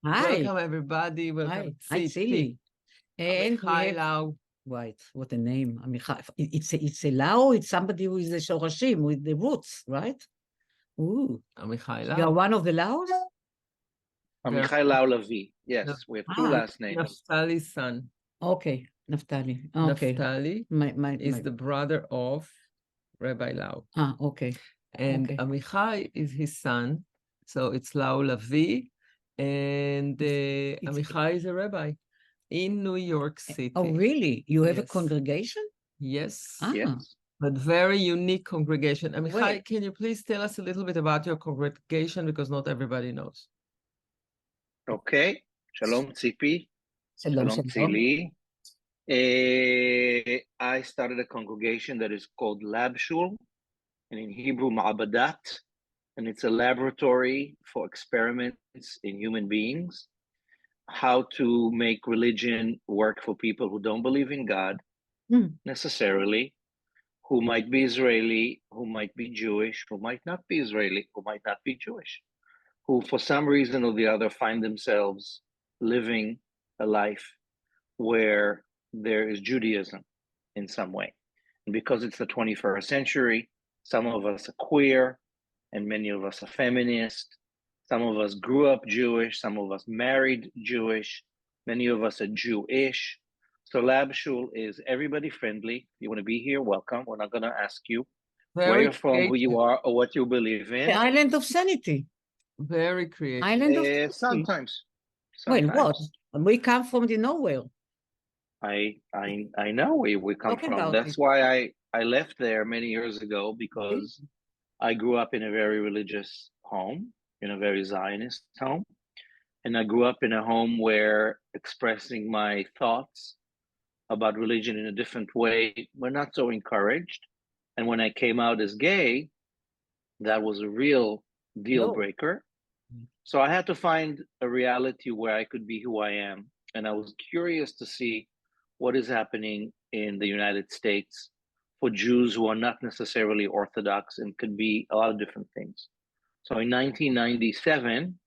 Hi. Welcome, everybody. Hi. Welcome, Hi, Tzili. And we Amichai have, Lau. right, what a name. Amichai. It's a Lao, it's somebody who is a Shorashim with the roots, right? Ooh. Amichai You are Lau. one of the Laos? Amichai Lau-Lavie. Yes, we have two last names. Naftali's son. Okay, Naftali. Okay. Naftali is the brother of Rabbi Lau. Okay. And okay. Amichai is his son. So it's Lau-Lavie. And Amichai is a rabbi in New York City. Oh, really? You have a congregation? Yes. Yes. But very unique congregation. Amichai, Wait. can you please tell us a little bit about your congregation, because not everybody knows. Okay. Shalom, Tzipi. Shalom, Tzili. I started a congregation that is called Shul, and in Hebrew, Ma'abadat, and it's a laboratory for experiments in human beings, how to make religion work for people who don't believe in God necessarily, who might be Israeli, who might be Jewish, who might not be Israeli, who might not be Jewish, who for some reason or the other find themselves living a life where there is Judaism in some way. And because it's the 21st century, some of us are queer and many of us are feminist. Some of us grew up Jewish, some of us married Jewish, many of us are Jewish. So Shul is everybody friendly. You want to be here, welcome. We're not going to ask you where you're from, who you are, or what you believe in. The island of sanity. Very creative. Island of sanity. Sometimes. Wait, what? We come from the nowhere. I know where we come from. That's why I left there many years ago, because I grew up in a very religious home, in a very Zionist home. And I grew up in a home where expressing my thoughts about religion in a different way were not so encouraged. And when I came out as gay, that was a real deal breaker. So I had to find a reality where I could be who I am. And I was curious to see what is happening in the United States for Jews who are not necessarily Orthodox and could be a lot of different things. So in 1997,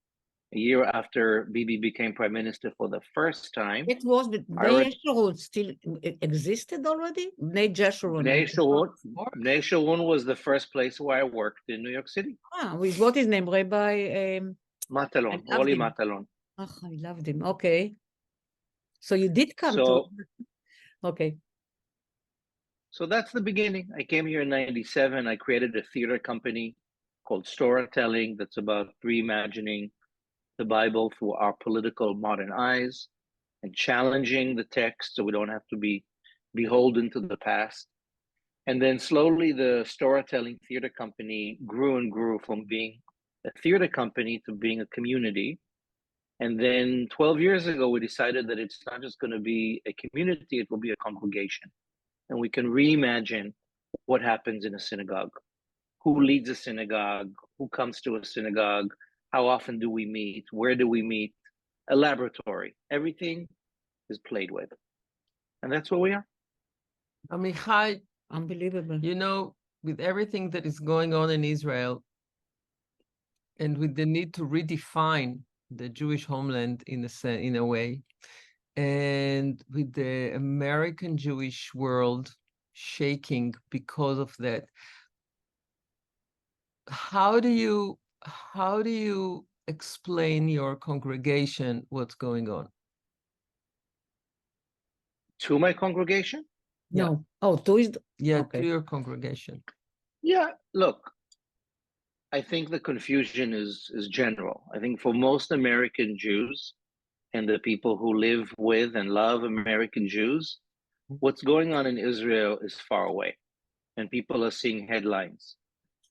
a year after Bibi became prime minister for the first time, it was the Bnei Yeshurun still existed already. Bnei Yeshurun was the first place where I worked in New York City. With what his name, Rabbi Matalon, Oli Matalon. I loved him. Okay, so you did come to. Okay. So that's the beginning. I came here in '97. I created a theater company called Storahtelling that's about reimagining the Bible through our political modern eyes and challenging the text so we don't have to be beholden to the past. And then slowly the Storahtelling theater company grew and grew from being a theater company to being a community. And then 12 years ago, we decided that it's not just going to be a community, it will be a congregation. And we can reimagine what happens in a synagogue. Who leads a synagogue? Who comes to a synagogue? How often do we meet? Where do we meet? A laboratory. Everything is played with. And that's where we are. Amichai, unbelievable. You know, with everything that is going on in Israel, and with the need to redefine the Jewish homeland in a way, and with the American Jewish world shaking because of that, how do you explain your congregation what's going on? To my congregation? No. Oh, to your congregation. Yeah, look, I think the confusion is general. I think for most American Jews and the people who live with and love American Jews, what's going on in Israel is far away, and people are seeing headlines.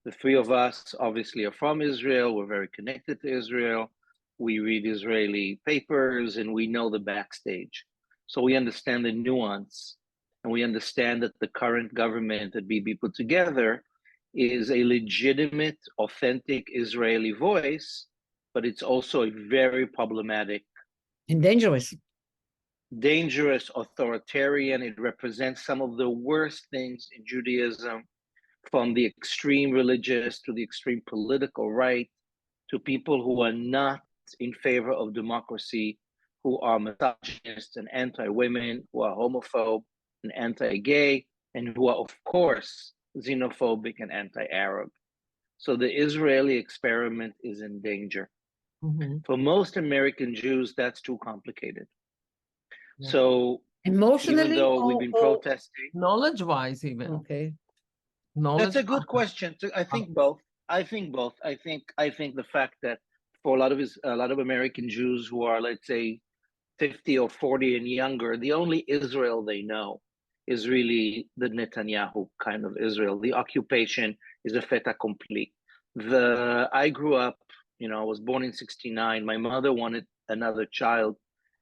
The three of us obviously are from Israel. We're very connected to Israel. We read Israeli papers and we know the backstage. So we understand the nuance, and we understand that the current government that Bibi put together is a legitimate, authentic Israeli voice, but it's also a very problematic and dangerous, authoritarian. It represents some of the worst things in Judaism, from the extreme religious to the extreme political right, to people who are not in favor of democracy who are misogynists and anti-women, who are homophobe and anti-gay, and who are, of course, xenophobic and anti-Arab. So the Israeli experiment is in danger. Mm-hmm. For most American Jews, that's too complicated. Yeah. So Emotionally, even though we've been protesting, knowledge-wise, even okay. knowledge. that's a good question. I think both. I think the fact that for a lot of American Jews who are, let's say, 50 or 40 and younger, the only Israel they know is really the Netanyahu kind of Israel. The occupation is a fait accompli. I grew up, I was born in 1969. My mother wanted another child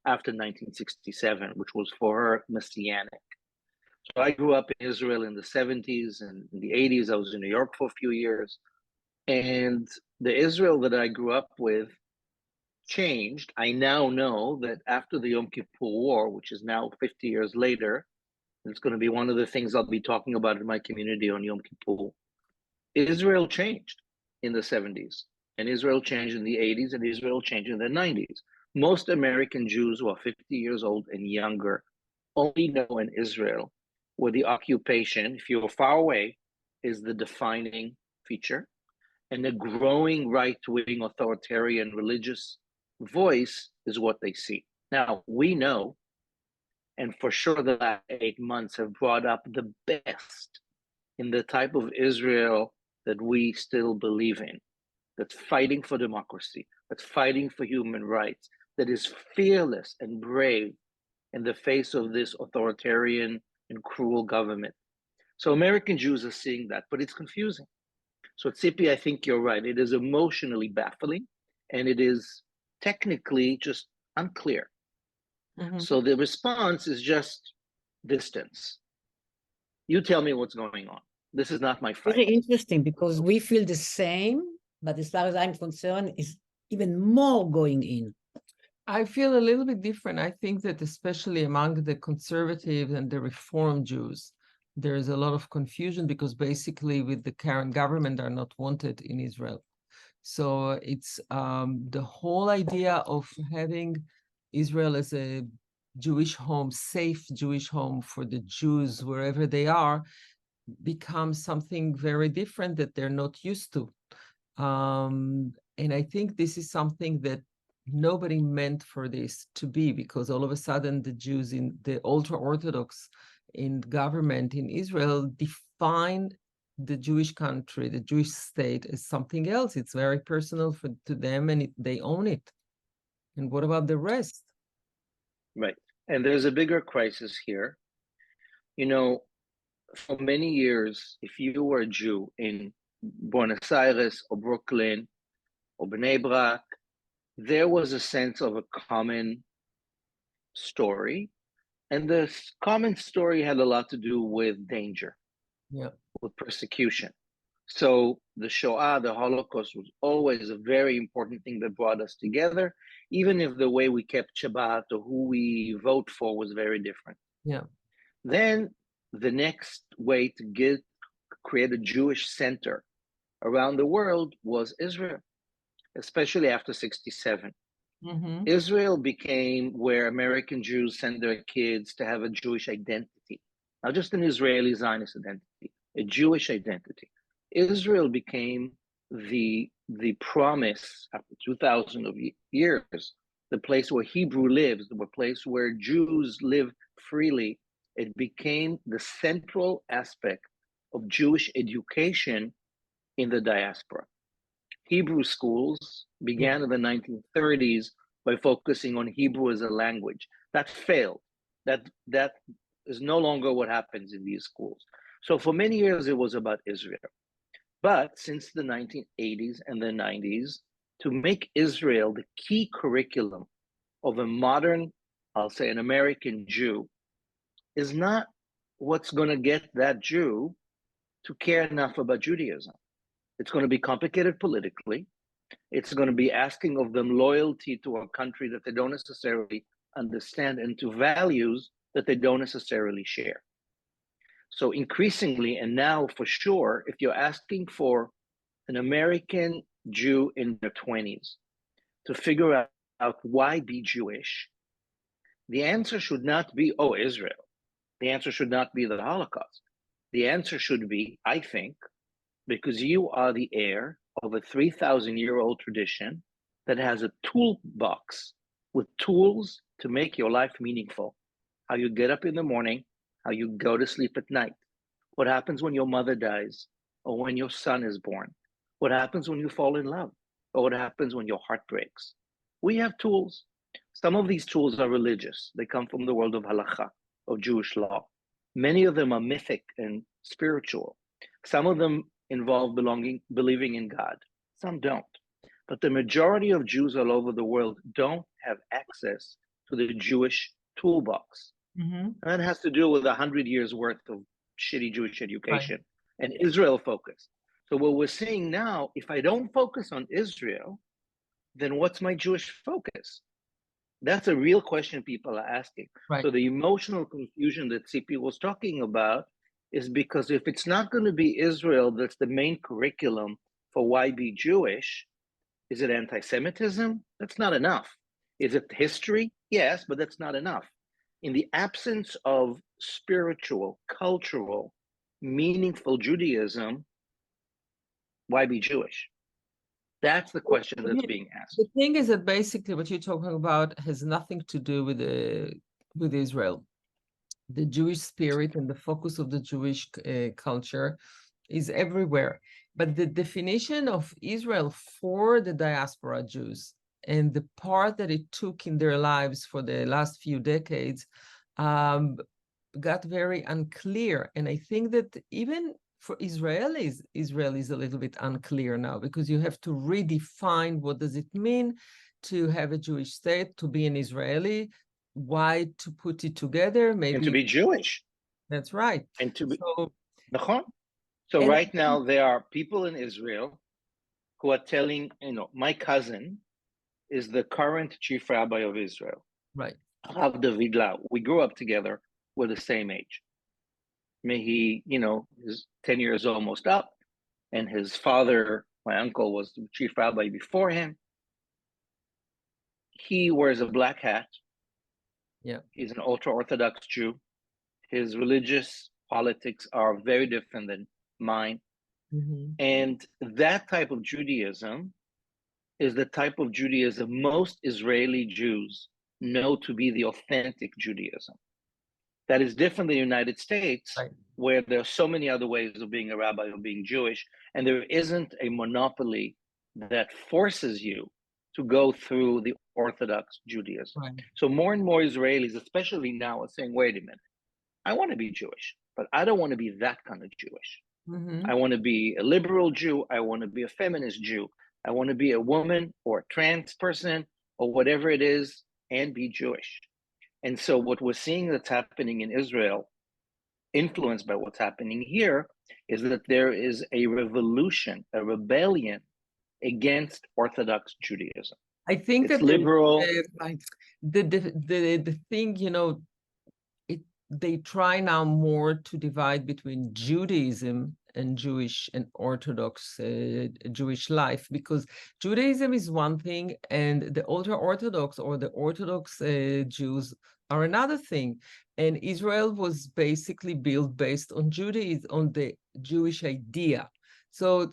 after 1967, which was for her messianic. So I grew up in Israel in the 1970s, and in the 1980s. I was in New York for a few years. And the Israel that I grew up with changed. I now know that after the Yom Kippur War, which is now 50 years later, it's going to be one of the things I'll be talking about in my community on Yom Kippur. Israel changed in the 1970s, and Israel changed in the 1980s, and Israel changed in the 1990s. Most American Jews who are 50 years old and younger only know in Israel where the occupation, if you're far away, is the defining feature, and the growing right-wing authoritarian religious voice is what they see. Now, we know, and for sure the last 8 months have brought up the best in the type of Israel that we still believe in, that's fighting for democracy, that's fighting for human rights, that is fearless and brave in the face of this authoritarian and cruel government. So American Jews are seeing that, but it's confusing. So Tzipi, I think you're right. It is emotionally baffling, and it is technically just unclear. Mm-hmm. So the response is just distance. You tell me what's going on. This is not my fight. Very interesting, because we feel the same, but as far as I'm concerned, is even more going in. I feel a little bit different. I think that especially among the conservative and the Reform Jews, there is a lot of confusion because basically with the current government are not wanted in Israel. So it's the whole idea of having Israel as a Jewish home, safe Jewish home for the Jews wherever they are, becomes something very different that they're not used to. And I think this is something that nobody meant for this to be, because all of a sudden the Jews in the ultra-Orthodox in government in Israel defined the Jewish country, the Jewish state, as something else. It's very personal to them, and they own it. And what about the rest? Right. And there's a bigger crisis here. For many years, if you were a Jew in Buenos Aires or Brooklyn or Bnei Brak, there was a sense of a common story. And the common story had a lot to do with danger, with persecution. So the Shoah, the Holocaust, was always a very important thing that brought us together, even if the way we kept Shabbat or who we vote for was very different. Yeah. Then the next way to create a Jewish center around the world was Israel, especially after 1967. Mm-hmm. Israel became where American Jews send their kids to have a Jewish identity, not just an Israeli Zionist identity, a Jewish identity. Israel became the promise after 2,000 of years, the place where Hebrew lives, the place where Jews live freely. It became the central aspect of Jewish education in the diaspora. Hebrew schools began in the 1930s by focusing on Hebrew as a language. That failed. That is no longer what happens in these schools. So for many years, it was about Israel. But since the 1980s and the 90s, to make Israel the key curriculum of a modern, I'll say an American Jew, is not what's going to get that Jew to care enough about Judaism. It's going to be complicated politically. It's going to be asking of them loyalty to a country that they don't necessarily understand, and to values that they don't necessarily share. So increasingly, and now for sure, if you're asking for an American Jew in their 20s to figure out why be Jewish, the answer should not be, oh, Israel. The answer should not be the Holocaust. The answer should be, I think, because you are the heir of a 3,000-year-old tradition that has a toolbox with tools to make your life meaningful. How you get up in the morning, how you go to sleep at night, what happens when your mother dies, or when your son is born, what happens when you fall in love, or what happens when your heart breaks. We have tools. Some of these tools are religious. They come from the world of halakha, of Jewish law. Many of them are mythic and spiritual. Some of them involve believing in God. Some don't. But the majority of Jews all over the world don't have access to the Jewish toolbox. Mm-hmm. And that has to do with 100 years worth of shitty Jewish education and Israel focus. So what we're seeing now, if I don't focus on Israel, then what's my Jewish focus? That's a real question people are asking. Right. So the emotional confusion that Tzipi was talking about is because if it's not going to be Israel that's the main curriculum for why be Jewish, is it anti-Semitism? That's not enough. Is it history? Yes, but that's not enough. In the absence of spiritual, cultural, meaningful Judaism, why be Jewish? That's the question that's being asked. The thing is that basically what you're talking about has nothing to do with Israel. The Jewish spirit and the focus of the Jewish culture is everywhere. But the definition of Israel for the diaspora Jews and the part that it took in their lives for the last few decades got very unclear. And I think that even for Israelis, Israel is a little bit unclear now, because you have to redefine what does it mean to have a Jewish state, to be an Israeli, why to put it together, maybe. And to be Jewish. That's right. And to be, so so right now there are people in Israel who are telling, my cousin is the current chief rabbi of Israel. Right. Rav David Lau. We grew up together. We're the same age. He, is 10 years almost up, and his father, my uncle, was the chief rabbi before him. He wears a black hat. Yeah. He's an ultra-Orthodox Jew. His religious politics are very different than mine. Mm-hmm. And that type of Judaism is the type of Judaism most Israeli Jews know to be the authentic Judaism. That is different than the United States, right, where there are so many other ways of being a rabbi or being Jewish, and there isn't a monopoly that forces you to go through the Orthodox Judaism. right. So more and more Israelis, especially now, are saying, wait a minute, I want to be Jewish, but I don't want to be that kind of Jewish. Mm-hmm. I want to be a liberal Jew. I want to be a feminist Jew. I want to be a woman or a trans person or whatever it is and be Jewish. And so what we're seeing that's happening in Israel, influenced by what's happening here, is that there is a revolution, a rebellion against Orthodox Judaism. I think It's that liberal. The thing, they try now more to divide between Judaism and Jewish and Orthodox Jewish life, because Judaism is one thing and the ultra-Orthodox or the Orthodox Jews are another thing. And Israel was basically built based on Judaism, on the Jewish idea. So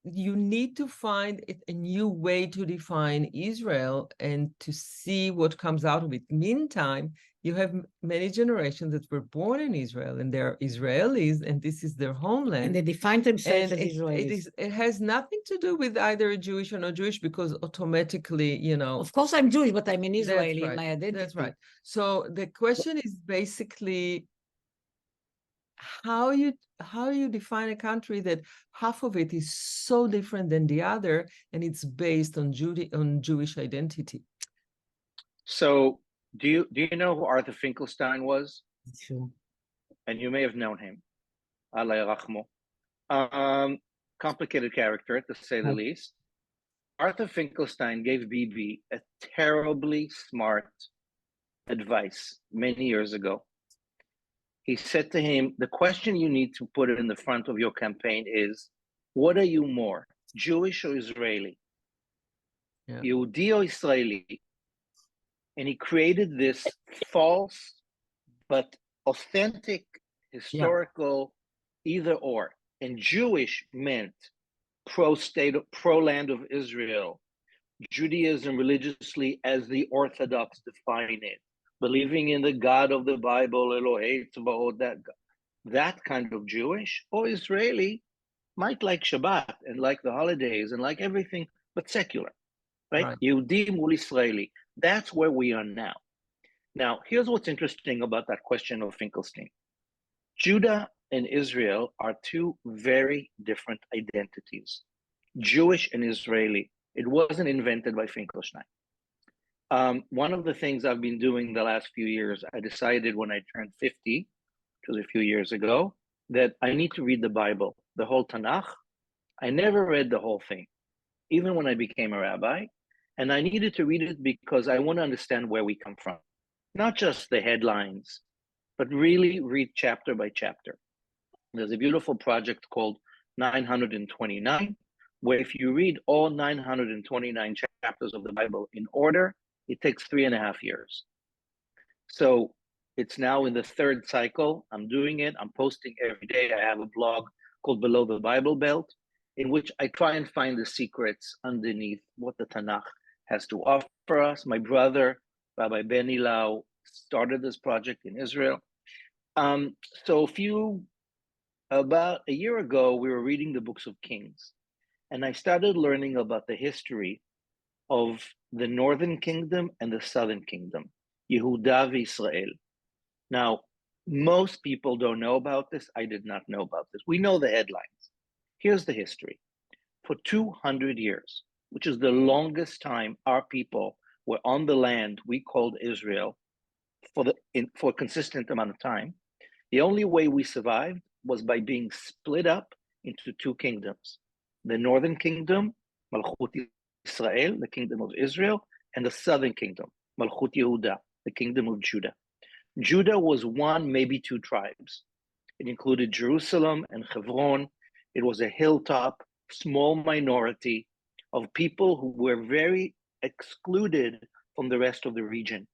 you need to find a new way to define Israel and to see what comes out of it. Meantime, you have many generations that were born in Israel and they're Israelis and this is their homeland. And they define themselves as Israelis. It has nothing to do with either Jewish or not Jewish, because automatically, Of course I'm Jewish, but I'm an Israeli in my identity. That's right. So the question is basically how you define a country that half of it is so different than the other, and it's based on Jewish identity. So do you know who Arthur Finkelstein was? Sure. And you may have known him. Allah yarachmo. Complicated character, to say the least. Arthur Finkelstein gave Bibi a terribly smart advice many years ago. He said to him, the question you need to put in the front of your campaign is, what are you more, Jewish or Israeli? Yeah. Yehudi or Israeli, and he created this false but authentic historical either or. And Jewish meant pro-state, pro-land of Israel, Judaism religiously as the Orthodox define it, believing in the God of the Bible, Elohei Tzvaot, that kind of Jewish, or Israeli might like Shabbat and like the holidays and like everything, but secular, right? Yehudi mul Israeli. That's where we are now. Now, here's what's interesting about that question of Finkelstein. Judah and Israel are two very different identities, Jewish and Israeli. It wasn't invented by Finkelstein. One of the things I've been doing the last few years, I decided when I turned 50, which was a few years ago, that I need to read the Bible, the whole Tanakh. I never read the whole thing, even when I became a rabbi. And I needed to read it because I want to understand where we come from. Not just the headlines, but really read chapter by chapter. There's a beautiful project called 929, where if you read all 929 chapters of the Bible in order, it takes 3.5 years. So it's now in the third cycle. I'm doing it. I'm posting every day. I have a blog called Below the Bible Belt, in which I try and find the secrets underneath what the Tanakh has to offer us. My brother, Rabbi Amichai Lau, started this project in Israel. So about a year ago, we were reading the books of Kings, and I started learning about the history of the Northern Kingdom and the Southern Kingdom, Yehuda v'Israel. Now, most people don't know about this. I did not know about this. We know the headlines. Here's the history. For 200 years, which is the longest time our people were on the land we called Israel for a consistent amount of time, the only way we survived was by being split up into two kingdoms. The Northern Kingdom, Malchut Israel, the kingdom of Israel, and the Southern Kingdom, Malchut Yehuda, the kingdom of Judah. Judah was one, maybe two tribes. It included Jerusalem and Hebron. It was a hilltop, small minority of people who were very excluded from the rest of the region.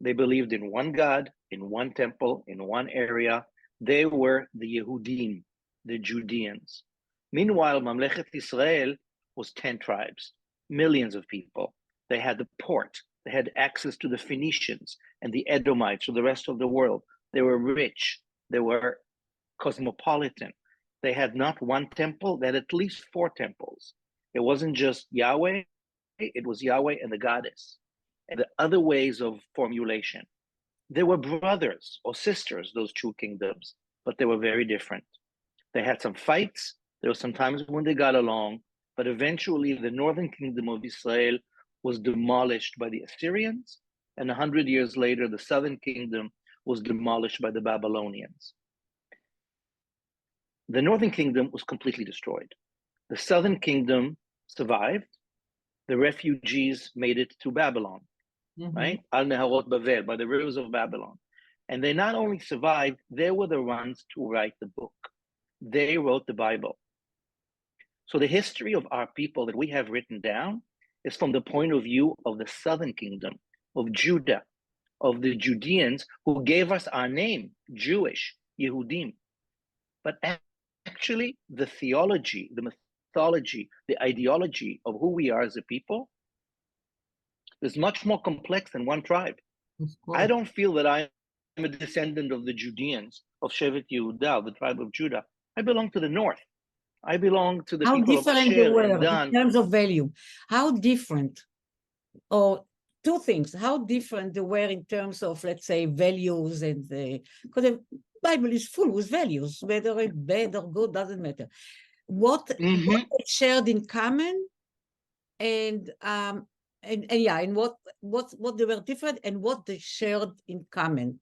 They believed in one God, in one temple, in one area. They were the Yehudim, the Judeans. Meanwhile, Mamlechet Israel was 10 tribes, millions of people. They had the port. They had access to the Phoenicians and the Edomites, or the rest of the world. They were rich. They were cosmopolitan. They had not one temple, they had at least 4 temples. It wasn't just Yahweh, it was Yahweh and the goddess, and the other ways of formulation. They were brothers or sisters, those two kingdoms, but they were very different. They had some fights. There were some times when they got along, but eventually the northern kingdom of Israel was demolished by the Assyrians, and 100 years later, the southern kingdom was demolished by the Babylonians. The northern kingdom was completely destroyed. The southern kingdom survived. The refugees made it to Babylon, right? Al Neharot Bavel, by the rivers of Babylon. And they not only survived, they were the ones to write the book. They wrote the Bible. So the history of our people that we have written down is from the point of view of the southern kingdom, of Judah, of the Judeans who gave us our name, Jewish, Yehudim. But actually, the theology, the mythology, the ideology of who we are as a people is much more complex than one tribe. I don't feel that I am a descendant of the Judeans, of Shevet Yehuda, the tribe of Judah. I belong to the north. I belong to the people of Asher and Dan. In terms of value, how different, or two things, how different they were in terms of, let's say, values, and because the Bible is full with values, whether it's bad or good, doesn't matter. What they shared in common, and what they were different, and what they shared in common.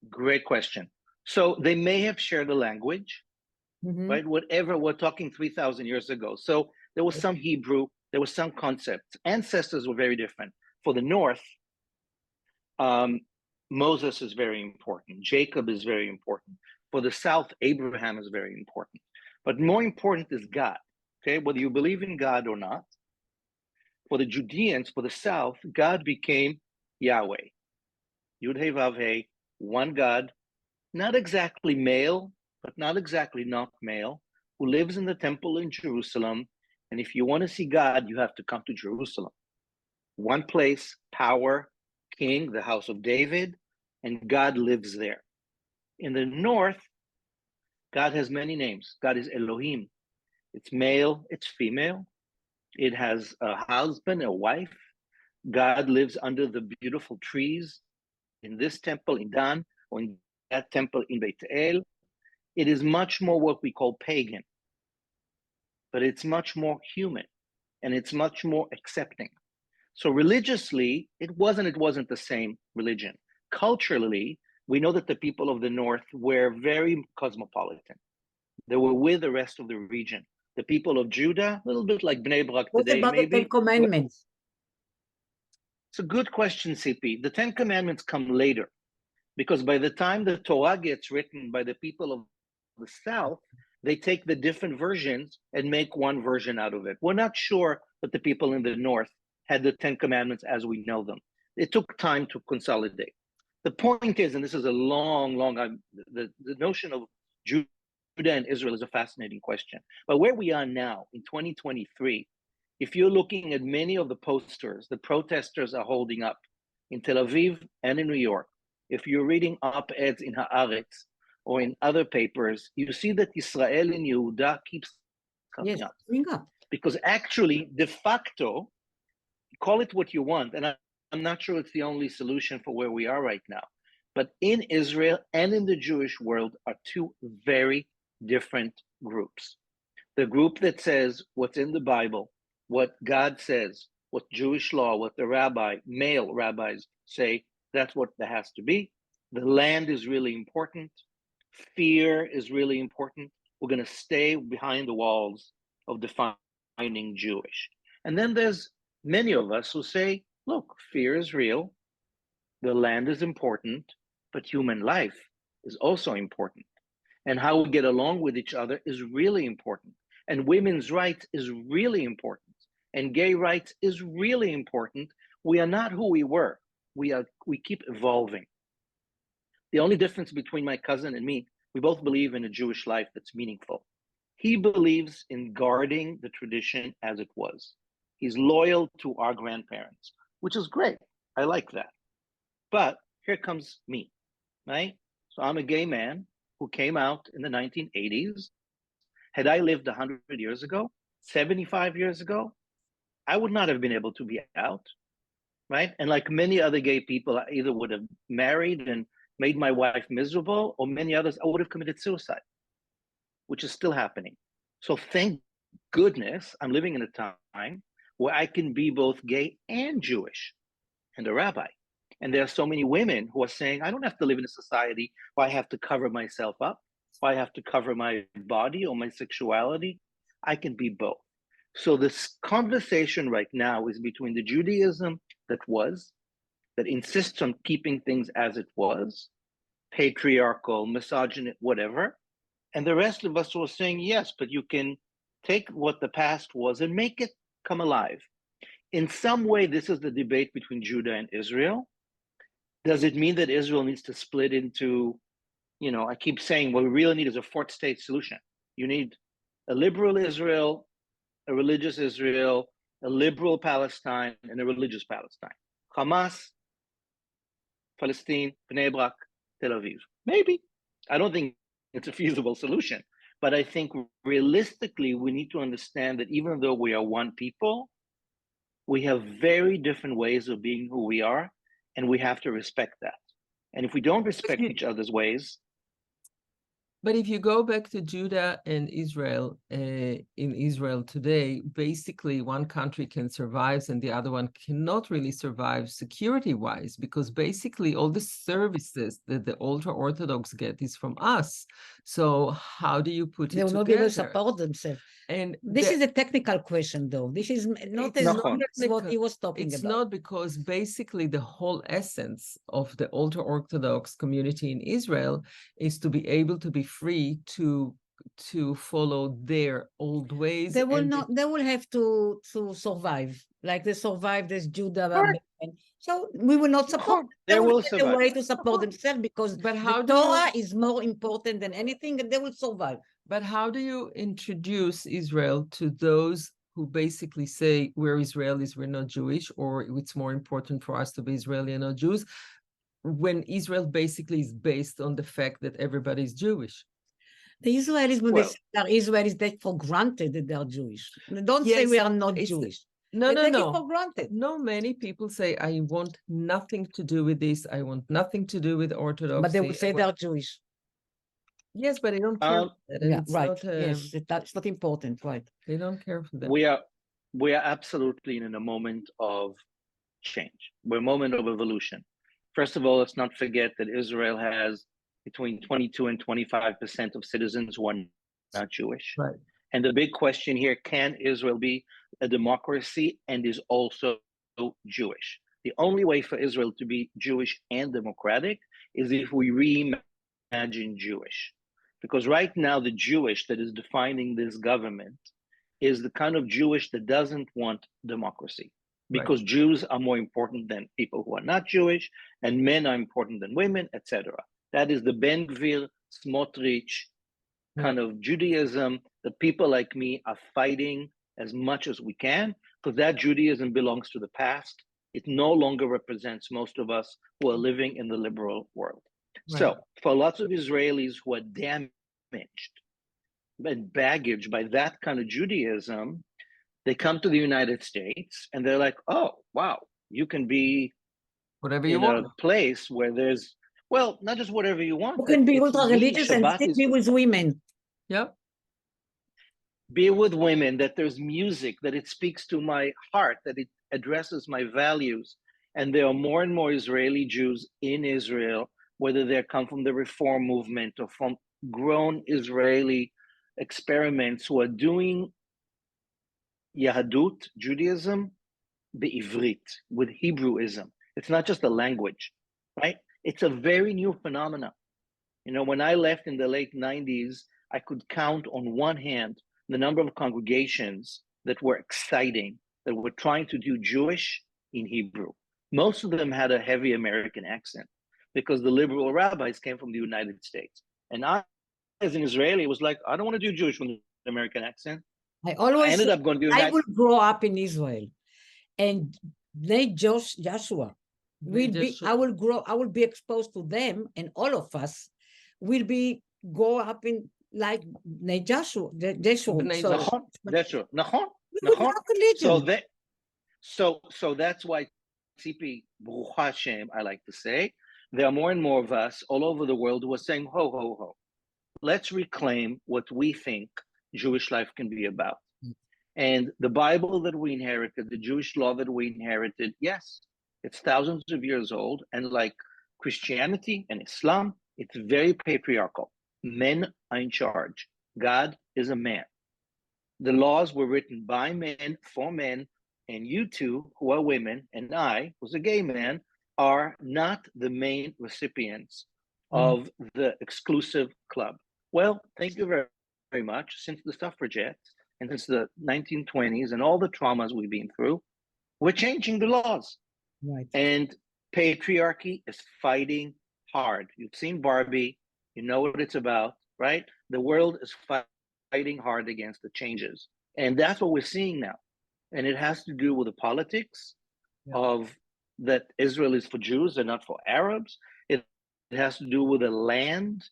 Great question. So they may have shared a language, right? Whatever, we're talking 3,000 years ago. So there was some Hebrew, there was some concepts. Ancestors were very different. For the north, Moses is very important. Jacob is very important. For the south, Abraham is very important. But more important is God. okay, whether you believe in God or not. For the Judeans, for the South, God became Yahweh. Yud-Heh Vav-Heh, one God, not exactly male, but not exactly not male, who lives in the temple in Jerusalem. And if you want to see God, you have to come to Jerusalem. One place, power, king, the house of David, and God lives there. In the north, God has many names. God is Elohim. It's male, it's female. It has a husband, a wife. God lives under the beautiful trees in this temple in Dan, or in that temple in Beit El. It is much more what we call pagan, but it's much more human, and it's much more accepting. So religiously, it wasn't the same religion. Culturally, we know that the people of the north were very cosmopolitan. They were with the rest of the region. The people of Judah, a little bit like Bnei Brak What today, about maybe. the Ten Commandments? It's a good question, Tzipi. The Ten Commandments come later, because by the time the Torah gets written by the people of the South, they take the different versions and make one version out of it. We're not sure that the people in the North had the Ten Commandments as we know them. It took time to consolidate. The point is, and this is a long, the notion of Judah and Israel is a fascinating question. But where we are now in 2023, if you're looking at many of the posters the protesters are holding up in Tel Aviv and in New York, if you're reading op-eds in Haaretz or in other papers, you see that Israel in Yehuda keeps coming up. Because actually, de facto, call it what you want, and I'm not sure it's the only solution for where we are right now, but in Israel and in the Jewish world are two very different groups. The group that says what's in the Bible, what God says, what Jewish law, what the male rabbis say, that's what there has to be. The land is really important. Fear is really important. We're going to stay behind the walls of defining Jewish. And then there's many of us who say, look, fear is real. The land is important, but human life is also important. And how we get along with each other is really important. And women's rights is really important. And gay rights is really important. We are not who we were. We keep evolving. The only difference between my cousin and me, we both believe in a Jewish life that's meaningful. He believes in guarding the tradition as it was. He's loyal to our grandparents, which is great. I like that. But here comes me, right? So I'm a gay man who came out in the 1980s. Had I lived 100 years ago, 75 years ago, I would not have been able to be out, right? And like many other gay people, I either would have married and made my wife miserable, or many others, I would have committed suicide, which is still happening. So thank goodness I'm living in a time where I can be both gay and Jewish and a rabbi. And there are so many women who are saying, I don't have to live in a society where I have to cover myself up, where I have to cover my body or my sexuality. I can be both. So this conversation right now is between the Judaism that insists on keeping things as it was, patriarchal, misogynist, whatever, and the rest of us who are saying, yes, but you can take what the past was and make it come alive. In some way, this is the debate between Judah and Israel. Does it mean that Israel needs to split into, I keep saying what we really need is a fourth state solution. You need a liberal Israel, a religious Israel, a liberal Palestine, and a religious Palestine. Hamas, Palestine, Bnei Brak, Tel Aviv. Maybe. I don't think it's a feasible solution. But I think realistically, we need to understand that even though we are one people, we have very different ways of being who we are, and we have to respect that. And if we don't respect each other's ways. But if you go back to Judah and Israel, in Israel today, basically one country can survive and the other one cannot really survive security-wise, because basically all the services that the ultra-Orthodox get is from us. So how do you put it together? They will not be able to support themselves. And this is a technical question, though. This is not as long as what he was talking about. It's not, because basically the whole essence of the ultra-Orthodox community in Israel is to be able to be free to to follow their old ways. They will and not. They will have to survive, like they survived as Judah. Correct. So we will not support. They They will will find a survive. way to support themselves because But how the do you- Torah is more important than anything, and they will survive. But how do you introduce Israel to those who basically say we're Israelis, we're not Jewish, or it's more important for us to be Israeli and not Jews, when Israel basically is based on the fact that everybody is Jewish? The Israelis, when Well- they say they're Israelis, take for granted that they're Jewish. They don't say Yes, we are not it's- Jewish. No, They no, take it no. for granted. No, many people say, I want nothing to do with this. I want nothing to do with Orthodoxy. But they will say I want- they're Jewish. Yes, but they don't care for that. And Yeah, it's right. not, Yes, that's not important, right? they don't care for that. We are absolutely in a moment of change. We're a moment of evolution. First of all, let's not forget that Israel has between 22 and 25% of citizens who are not Jewish. Right. And the big question here, can Israel be a democracy and is also Jewish? The only way for Israel to be Jewish and democratic is if we reimagine Jewish. Because right now, the Jewish that is defining this government is the kind of Jewish that doesn't want democracy. Because Jews are more important than people who are not Jewish, and men are important than women, etc. That is the Ben Gvir, Smotrich kind of Judaism that people like me are fighting as much as we can, because that Judaism belongs to the past. It no longer represents most of us who are living in the liberal world. Right. So for lots of Israelis who are damaged and baggage by that kind of Judaism, they come to the United States and they're like, oh, wow, you can be Whatever you in want. a place where there's, well, not just whatever you want. You can be it's ultra me, religious and Shabbat still is- be with women. Yep. be with women, that there's music, that it speaks to my heart, that it addresses my values. And there are more and more Israeli Jews in Israel, whether they come from the Reform movement or from grown Israeli experiments, who are doing Yahadut, Judaism, be'ivrit, with Hebrewism. It's not just a language, right? It's a very new phenomenon. You know, when I left in the late 90s, I could count on one hand the number of congregations that were exciting, that were trying to do Jewish in Hebrew. Most of them had a heavy American accent because the liberal rabbis came from the United States. And I, as an Israeli, was like, I don't want to do Jewish with an American accent. I I always ended up going to the I United will grow up in Israel, and they Joshua will be. Joshua. I will be exposed to them, and all of us will be grow up in like Joshua. Bnei So Joshua. That's true. Nachon. we will Nachon. have religion. So that's why Tzipi, Baruch Hashem, I like to say, there are more and more of us all over the world who are saying, ho, ho, ho. Let's reclaim what we think Jewish life can be about. And the Bible that we inherited, the Jewish law that we inherited, yes, it's thousands of years old. And like Christianity and Islam, it's very patriarchal. Men are in charge. God is a man. The laws were written by men, for men, and you two, who are women, and I, who's a gay man, are not the main recipients of the exclusive club. Well, thank you very, very much. Since the suffragettes and since the 1920s and all the traumas we've been through, we're changing the laws. Right. And patriarchy is fighting hard. You've seen Barbie, you know what it's about, right? The world is fighting hard against the changes. And that's what we're seeing now. And it has to do with the politics of that Israel is for Jews and not for Arabs. It has to do with the land,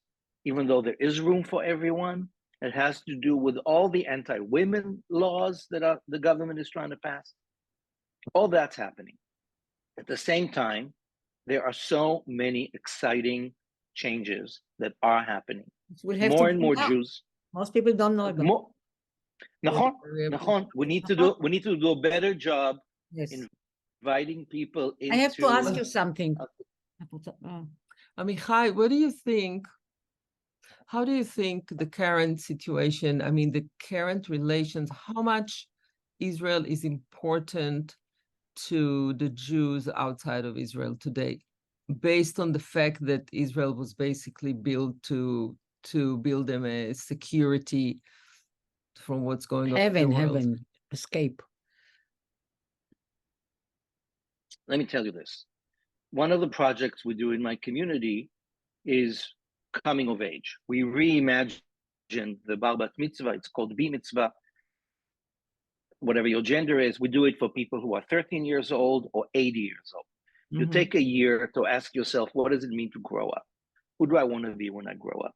even though there is room for everyone. It has to do with all the anti-women laws that the government is trying to pass. All that's happening. At the same time, there are so many exciting changes that are happening. We'll have More to and bring more out. Jews. Most people don't know about. More, Nachon, we need to do a better job Yes. inviting people into. I have to ask you something. Amichai, what do you think? How do you think the current situation, I mean, the current relations, how much Israel is important to the Jews outside of Israel today, based on the fact that Israel was basically built to to build them a security from what's going on in the world. Heaven, escape. Let me tell you this. One of the projects we do in my community is coming of age. We reimagine the bar bat mitzvah. It's called B mitzvah. Whatever your gender is, we do it for people who are 13 years old or 80 years old. You take a year to ask yourself, what does it mean to grow up? Who do I want to be when I grow up?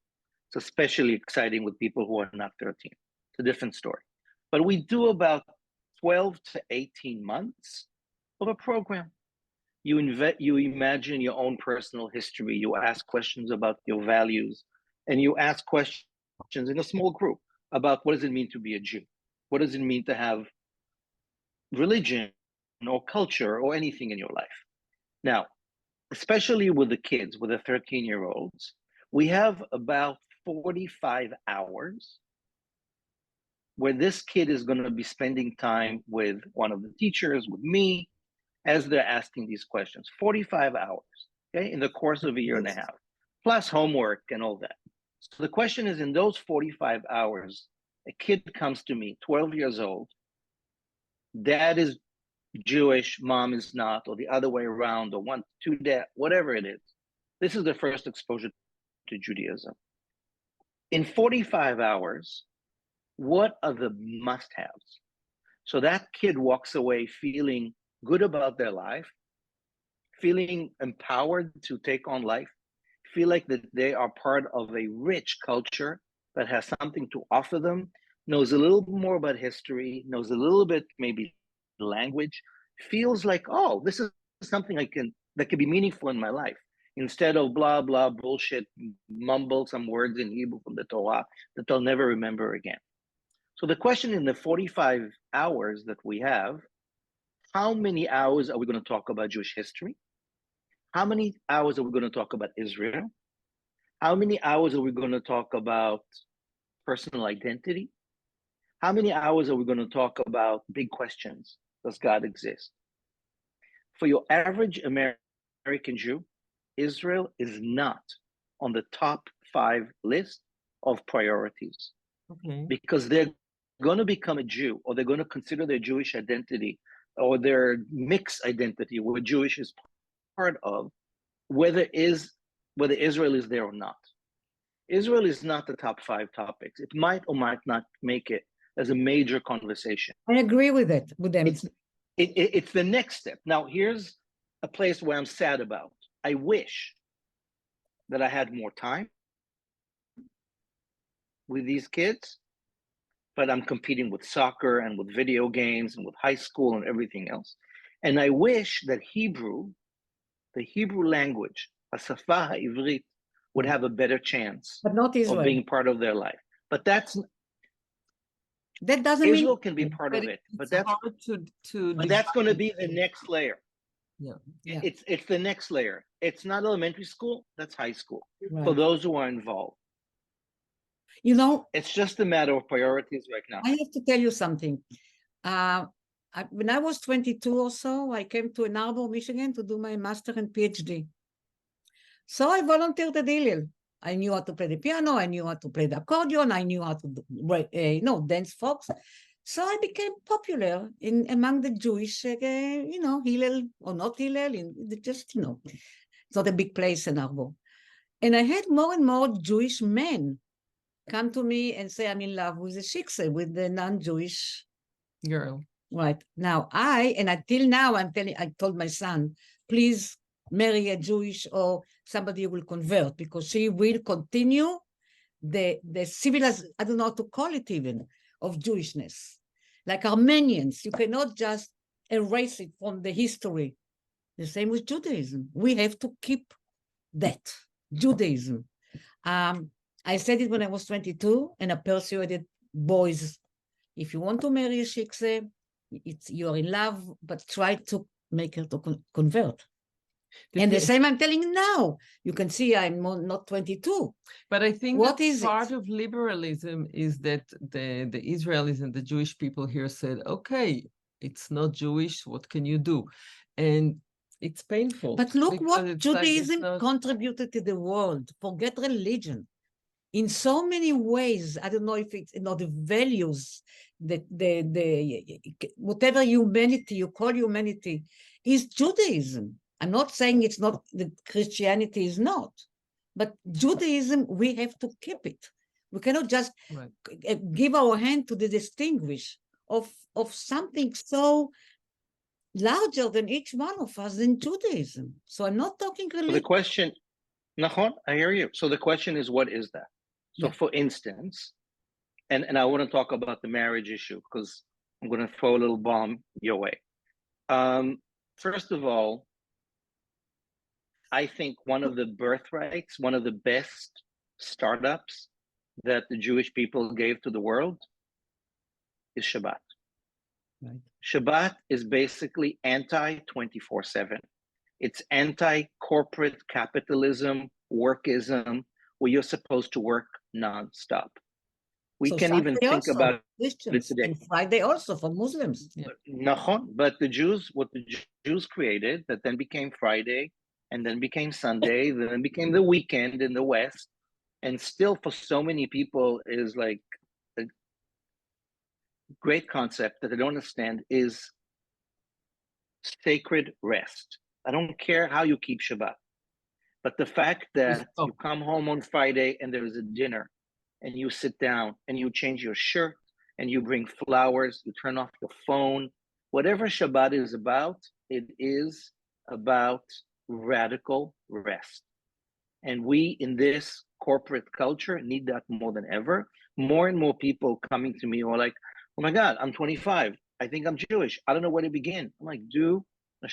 It's especially exciting with people who are not 13. It's a different story. But we do about 12 to 18 months of a program. You imagine your own personal history. You ask questions about your values, and you ask questions in a small group about what does it mean to be a Jew? What does it mean to have religion or culture or anything in your life? Now, especially with the kids, with the 13-year-olds, we have about 45 hours where this kid is going to be spending time with one of the teachers, with me, as they're asking these questions. 45 hours, okay, in the course of a year and a half, plus homework and all that. So the question is, in those 45 hours, a kid comes to me, 12 years old, dad is Jewish, mom is not, or the other way around, or one, two dad, whatever it is. This is the first exposure to Judaism. In 45 hours, what are the must-haves? So that kid walks away feeling good about their life, feeling empowered to take on life, feel like that they are part of a rich culture that has something to offer them, knows a little more about history, knows a little bit maybe language, feels like, oh, this is something that can be meaningful in my life, instead of blah, blah, bullshit, mumble some words in Hebrew from the Torah that they'll never remember again. So the question in the 45 hours that we have, how many hours are we going to talk about Jewish history? How many hours are we going to talk about Israel? How many hours are we going to talk about personal identity? How many hours are we going to talk about big questions? Does God exist? For your average American Jew, Israel is not on the top 5 list of priorities. Okay. Because they're going to become a Jew, or they're going to consider their Jewish identity or their mixed identity, where Jewish is part of, whether Israel is there or not. Israel is not the top 5 topics. It might or might not make it as a major conversation. I agree with them. It's the next step. Now, here's a place where I'm sad about. I wish that I had more time with these kids, but I'm competing with soccer and with video games and with high school and everything else. And I wish that Hebrew, the Hebrew language, השפה העברית, would have a better chance but not Israel. of being part of their life. But that doesn't Israel mean can be part of it. But that's hard that's going to be the next layer. Yeah. It's the next layer. It's not elementary school, that's high school. Right. For those who are involved. You know, it's just a matter of priorities right now. I have to tell you something. When I was 22 or so, I came to Ann Arbor, Michigan to do my master and PhD. So I volunteered at Hillel. I knew how to play the piano. I knew how to play the accordion. I knew how to dance folks. So I became popular among the Jewish, Hillel or not Hillel, it's not a big place in Ann Arbor. And I had more and more Jewish men come to me and say, I'm in love with the shikse, with the non-Jewish girl. Right. Now, until now, I told my son, please marry a Jewish or somebody who will convert, because she will continue the civilized, I don't know how to call it even, of Jewishness. Like Armenians, you cannot just erase it from the history. The same with Judaism. We have to keep that, Judaism. I said it when I was 22, and I persuaded boys, if you want to marry a shikse, you're in love, but try to make her to convert. And the same I'm telling now. You can see I'm not 22. But I think what that is part of liberalism is that the Israelis and the Jewish people here said, okay, it's not Jewish, what can you do? And it's painful. But look what Judaism contributed to the world. Forget religion. in so many ways. I don't know if it's, the values that whatever humanity you call humanity is Judaism. I'm not saying it's not, that Christianity is not, but Judaism, we have to keep it. We cannot just give our hand to the distinguish of something so larger than each one of us in Judaism. So I'm not talking religion. So the question, Nahon, I hear you. So the question is, what is that? So for instance, and I want to talk about the marriage issue because I'm going to throw a little bomb your way. First of all, I think one of the birthrights, one of the best startups that the Jewish people gave to the world is Shabbat. Right. Shabbat is basically anti-24/7. It's anti-corporate capitalism, workism, where you're supposed to work nonstop. We can even think about it today. And Friday also for Muslims. But the Jews, what the Jews created, that then became Friday, and then became Sunday, then became the weekend in the West, and still for so many people is like a great concept that I don't understand is sacred rest. I don't care how you keep Shabbat, but the fact that you come home on Friday and there is a dinner, and you sit down and you change your shirt and you bring flowers, you turn off your phone, whatever Shabbat is about, it is about radical rest. And we in this corporate culture need that more than ever. More and more people coming to me are like, oh my God, I'm 25. I think I'm Jewish. I don't know where to begin. I'm like, do a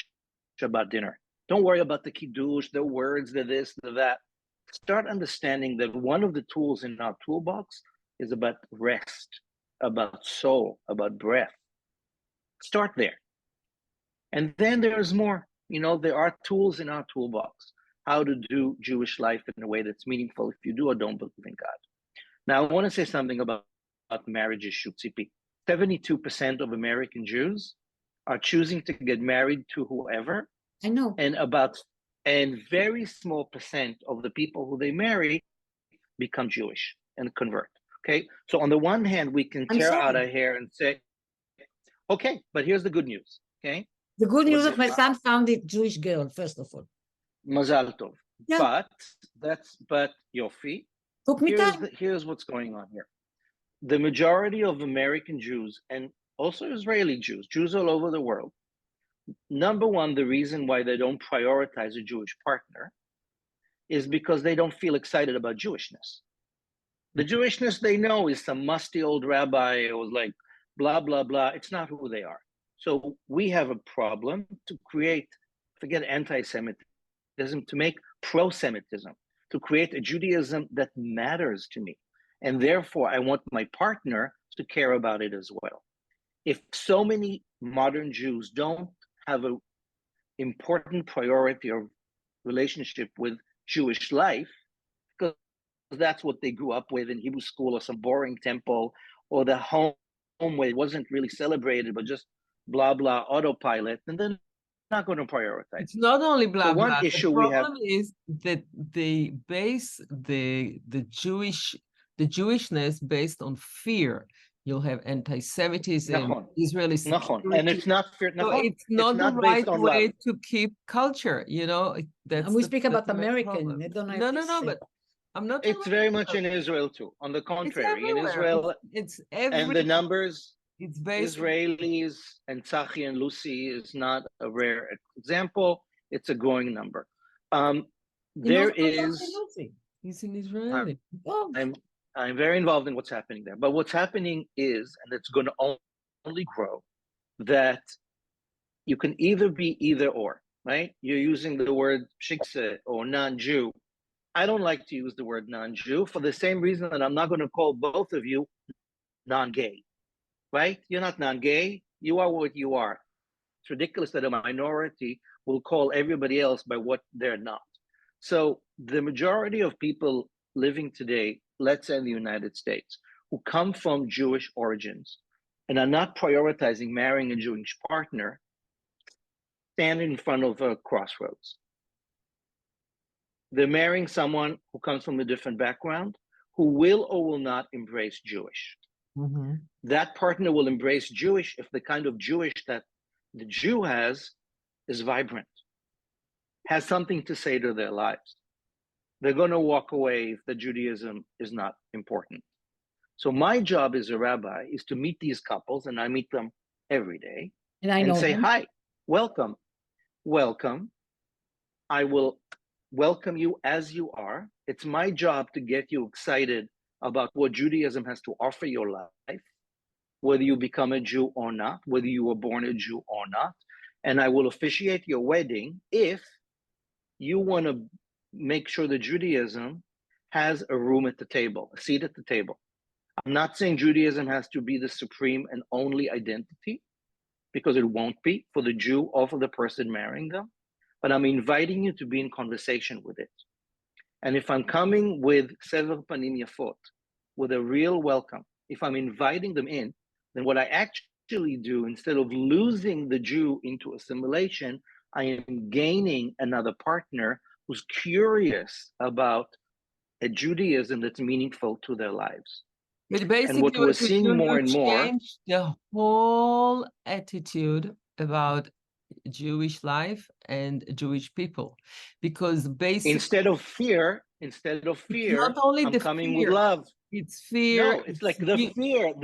Shabbat dinner. Don't worry about the kiddush, the words, the this, the that. Start understanding that one of the tools in our toolbox is about rest, about soul, about breath. Start there. And then there's more. You know, there are tools in our toolbox, how to do Jewish life in a way that's meaningful if you do or don't believe in God. Now, I want to say something about the marriage issue, Tzipi. 72% of American Jews are choosing to get married to whoever. I know. And very small percent of the people who they marry become Jewish and convert. Okay. So on the one hand, we can tear out our hair and say, okay, but here's the good news. Okay. The good news is my son found a Jewish girl, first of all. Mazal tov. Yeah. But Yofi, took me time. Here's what's going on here. The majority of American Jews and also Israeli Jews all over the world, number one, the reason why they don't prioritize a Jewish partner is because they don't feel excited about Jewishness. The Jewishness they know is some musty old rabbi who was like, blah, blah, blah. It's not who they are. So we have a problem to create, forget anti-Semitism, to make pro-Semitism, to create a Judaism that matters to me. And therefore, I want my partner to care about it as well. If so many modern Jews don't have an important priority or relationship with Jewish life, because that's what they grew up with in Hebrew school or some boring temple or the home where it wasn't really celebrated, but just blah, blah, autopilot, and then not going to prioritize. It's not only blah, so one blah. issue the problem we have is that they base the Jewishness based on fear. You'll have anti-Semitism, Israeli security. And it's not fear. So it's not the right way to keep culture, you know. And we speak about American. No, but I'm not. It's very much in Israel too. On the contrary, in Israel, it's and the numbers. It's based Israelis and Tzachi and Lucy is not a rare example. It's a growing number. There is. He's in Israeli. I'm very involved in what's happening there. But what's happening is, and it's going to only grow, that you can either be either or, right? You're using the word shikse or non-Jew. I don't like to use the word non-Jew for the same reason that I'm not going to call both of you non-gay, right? You're not non-gay. You are what you are. It's ridiculous that a minority will call everybody else by what they're not. So the majority of people living today, let's say in the United States, who come from Jewish origins and are not prioritizing marrying a Jewish partner, stand in front of a crossroads. They're marrying someone who comes from a different background, who will or will not embrace Jewish. Mhm. That partner will embrace Jewish if the kind of Jewish that the Jew has is vibrant, has something to say to their lives. They're going to walk away if the Judaism is not important. So my job as a rabbi is to meet these couples, and I meet them every day, And I know say, them. hi, welcome, welcome. I will welcome you as you are. It's my job to get you excited about what Judaism has to offer your life, whether you become a Jew or not, whether you were born a Jew or not. And I will officiate your wedding if you want to make sure that Judaism has a room at the table, a seat at the table. I'm not saying Judaism has to be the supreme and only identity, because it won't be for the Jew or for the person marrying them, but I'm inviting you to be in conversation with it. And if I'm coming with sever panim yafot, with a real welcome, if I'm inviting them in, then what I actually do, instead of losing the Jew into assimilation, I am gaining another partner who's curious about a Judaism that's meaningful to their lives. But basically, what we're what you seeing do, more you and more, change the whole attitude about Jewish life and Jewish people, because basically instead of fear, it's not only I'm the coming with fear, love. it's fear, No, it's like the fear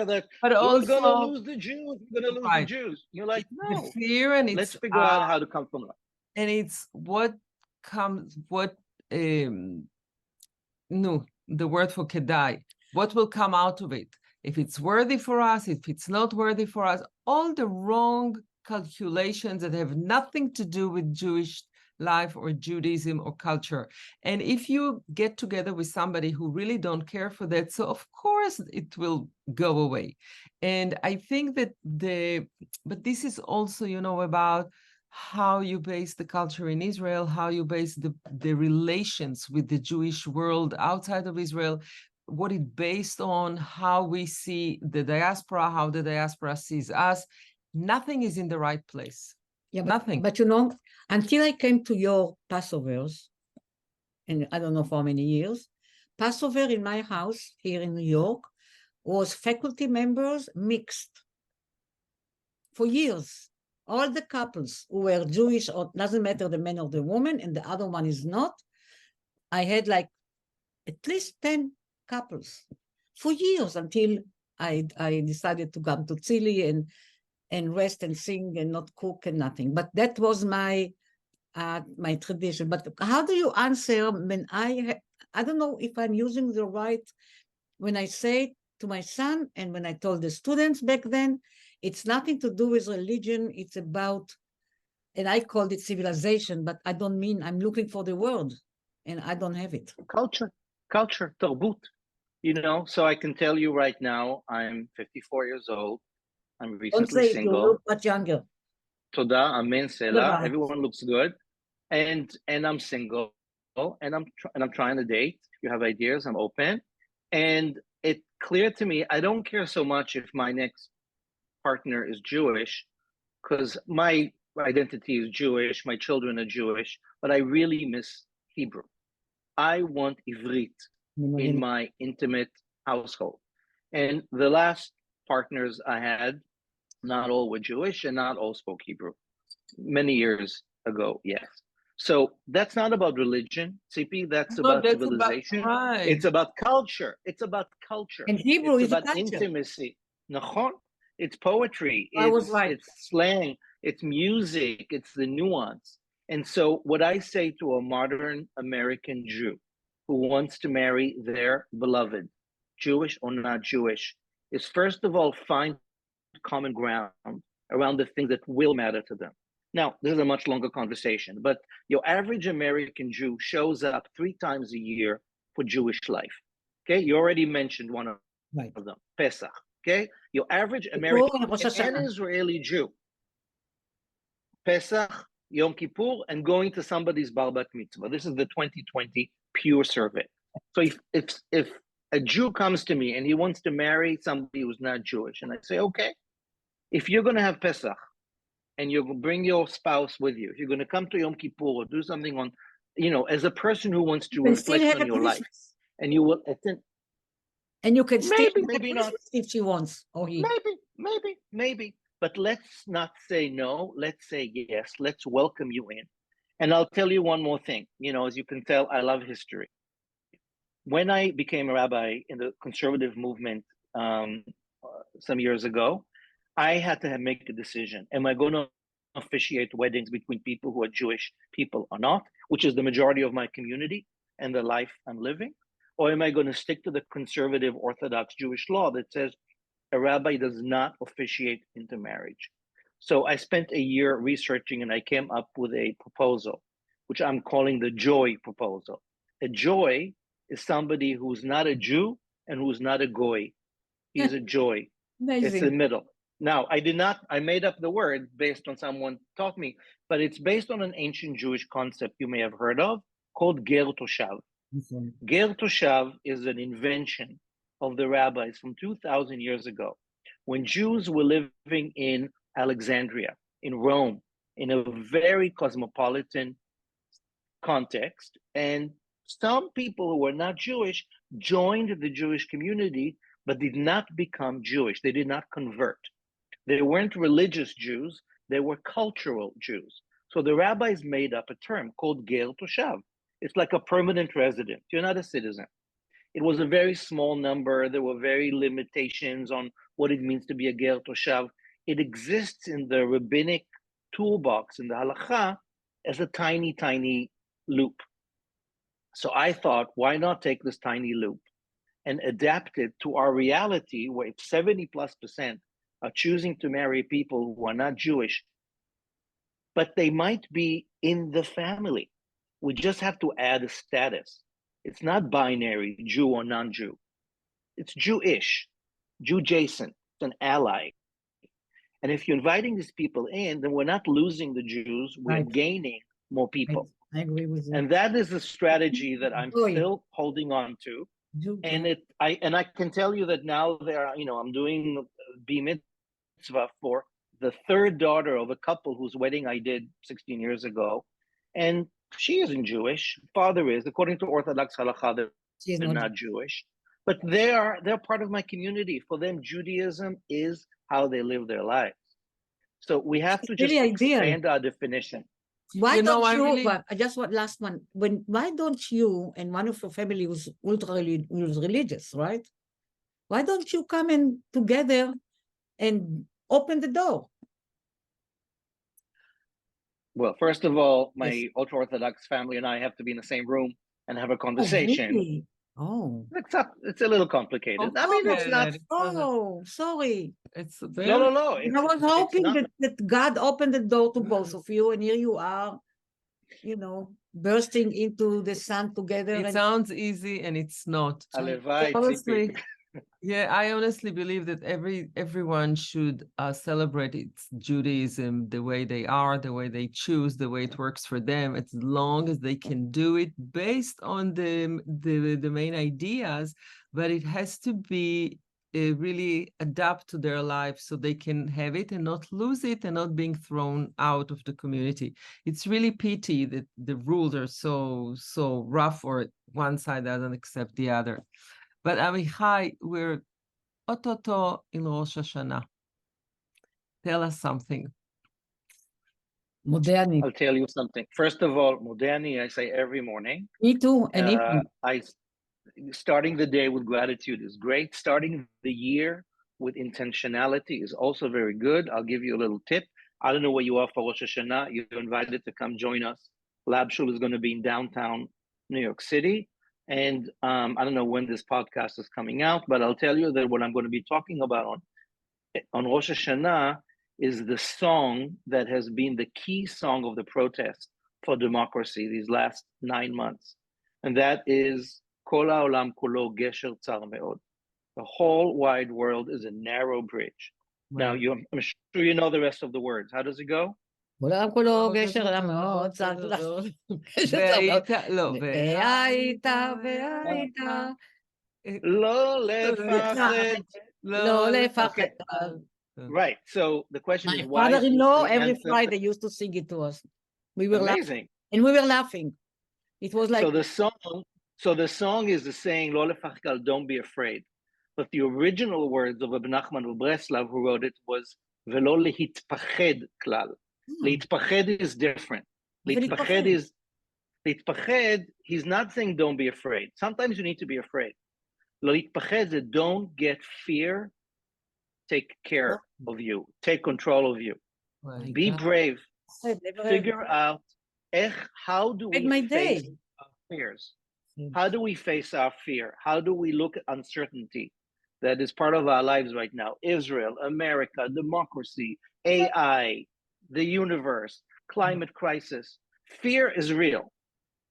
that but we're going to also lose the Jews, we're going to lose the right, Jews. You're like, the no, fear, and let's figure out how to come from that. and it's what comes, what no, the word for kedai, what will come out of it, if it's worthy for us, if it's not worthy for us, all the wrong calculations that have nothing to do with Jewish life or Judaism or culture. And if you get together with somebody who really don't care for that, so of course it will go away. And I think that but this is also, about how you base the culture in Israel, how you base the relations with the Jewish world outside of Israel, what it based on, how we see the diaspora, how the diaspora sees us. Nothing is in the right place. Yeah, Nothing. But until I came to your Passovers, and I don't know for how many years, Passover in my house here in New York was faculty members mixed for years. All the couples who were Jewish, or doesn't matter the man or the woman, and the other one is not, I had like at least 10 couples for years until I decided to come to Tzili and rest and sing and not cook and nothing. But that was my tradition. But how do you answer when I don't know if I'm using the right, when I say to my son and when I told the students back then, it's nothing to do with religion, it's about, and I called it civilization, but I don't mean, I'm looking for the word and I don't have it. Culture, tarbut. So I can tell you right now, I'm 54 years old. I'm recently single. You look much younger. Toda, amen, selah. Everyone looks good. And I'm single, and I'm trying to date. If you have ideas, I'm open. And it's clear to me, I don't care so much if my next partner is Jewish, because my identity is Jewish, my children are Jewish, but I really miss Hebrew. I want Ivrit in my intimate household. And the last partners I had, not all were Jewish and not all spoke Hebrew. Many years ago, yes. So that's not about religion, Tzipi. That's about civilization. Right. It's about culture. It's about culture. And Hebrew it's is about a culture. Intimacy. It's poetry. It's slang. It's music. It's the nuance. And so what I say to a modern American Jew who wants to marry their beloved, Jewish or not Jewish, is first of all, find common ground around the things that will matter to them. Now, this is a much longer conversation, but your average American Jew shows up 3 times a year for Jewish life. Okay, you already mentioned one of them, Pesach. Okay, your average American and Israeli Jew, Pesach, Yom Kippur, and going to somebody's bar bat mitzvah. This is the 2020 Pure survey. So if a Jew comes to me and he wants to marry somebody who's not Jewish, and I say, okay, if you're going to have Pesach, and you're going to bring your spouse with you, if you're going to come to Yom Kippur or do something on, as a person who wants to reflect on your life and you will attend. And you can still Maybe not. if she wants, or he. Maybe. But let's not say no. Let's say yes. Let's welcome you in. And I'll tell you one more thing. You know, as you can tell, I love history. When I became a rabbi in the conservative movement some years ago, I had to make a decision. Am I going to officiate weddings between people who are Jewish people or not, which is the majority of my community and the life I'm living? Or am I going to stick to the conservative Orthodox Jewish law that says a rabbi does not officiate intermarriage? So I spent a year researching and I came up with a proposal, which I'm calling the joy proposal. A joy is somebody who's not a Jew and who's not a goy. He's a joy. Amazing. It's the middle. Now, I made up the word based on someone taught me, but it's based on an ancient Jewish concept you may have heard of called ger toshav. Ger toshav is an invention of the rabbis from 2,000 years ago, when Jews were living in Alexandria, in Rome, in a very cosmopolitan context, and some people who were not Jewish joined the Jewish community, but did not become Jewish. They did not convert. They weren't religious Jews, they were cultural Jews. So the rabbis made up a term called ger toshav. It's like a permanent resident. You're not a citizen. It was a very small number. There were very limitations on what it means to be a ger toshav. It exists in the rabbinic toolbox in the halacha as a tiny, tiny loop. So I thought, why not take this tiny loop and adapt it to our reality, where if 70+% are choosing to marry people who are not Jewish, but they might be in the family. We just have to add a status. It's not binary, Jew or non-Jew. It's Jewish, Jew-jacent, it's an ally. And if you're inviting these people in, then we're not losing the Jews, we're gaining more people. I agree with you. And that is a strategy that I'm still holding on to. And I can tell you that now I'm doing Bar Mitzvah for the third daughter of a couple whose wedding I did 16 years ago. And she isn't Jewish. Father is, according to Orthodox halakha, they're not Jewish. But they're part of my community. For them, Judaism is how they live their lives. So we have to just expand our definition. Why don't you, just what last one, why don't you, and one of your family was was religious, right? Why don't you come in together and open the door? Well, first of all, my ultra-Orthodox family and I have to be in the same room and have a conversation. Oh, really? It's a little complicated. I mean, it's not. Oh, sorry. It's No. I was hoping that God opened the door to both of you, and here you are, bursting into the sun together. It sounds easy, and it's not. Honestly, I honestly believe that everyone should celebrate its Judaism the way they are, the way they choose, the way it works for them, as long as they can do it based on the main ideas. But it has to be really adapt to their life so they can have it and not lose it and not being thrown out of the community. It's really pity that the rules are so rough, or one side doesn't accept the other. But Amichai, we're ototo in Rosh Hashanah. Tell us something. Moderni. I'll tell you something. First of all, Moderni, I say every morning. Me too. And starting the day with gratitude is great. Starting the year with intentionality is also very good. I'll give you a little tip. I don't know where you are for Rosh Hashanah. You're invited to come join us. Lab Shul is going to be in downtown New York City. And I don't know when this podcast is coming out, but I'll tell you that what I'm going to be talking about on Rosh Hashanah is the song that has been the key song of the protest for democracy these last 9 months. And that is Kol ha'olam kulo gesher tzar me'od. The whole wide world is a narrow bridge. Wow. Now, I'm sure you know the rest of the words. How does it go? Right. So the question is, why? My father-in-law every Friday used to sing it to us. We were amazing, and we were laughing. It was like so. So the song is the saying, Lo lefachkal, don't be afraid. But the original words of Rabbi Nachman of Breslav, who wrote it, was Velo lehitpached klal. Leitpached is different. Leitpached, he's not saying don't be afraid. Sometimes you need to be afraid. Leitpached is don't get fear, take care of you, take control of you. Be brave. Figure out how do we face our fears? How do we face our fear? How do we look at uncertainty that is part of our lives right now? Israel, America, democracy, AI, the universe, climate crisis. Fear is real.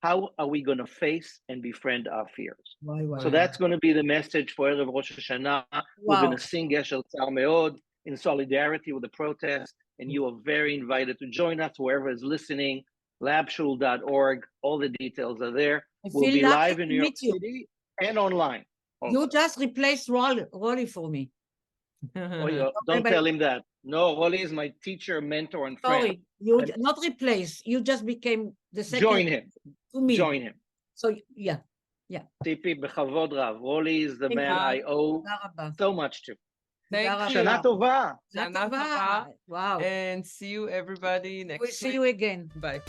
How are we going to face and befriend our fears? So that's going to be the message for Erev Rosh Hashanah. We're going to sing Yeshel Tzar Meod in solidarity with the protest. And you are very invited to join us, whoever is listening, labshul.org. All the details are there. We'll be live in New York City and online. Also. You just replaced Rolly for me. Don't tell him that. No, Rolly is my teacher, mentor, and friend. Sorry, you not replace. You just became the second. Join him. To me. Join him. So, yeah. Tzipi, bechavod rav. Rolly is the man I owe so much to. Thank you. Shana tova. Shana tova. Wow. And see you everybody next week. We'll see you again. Bye.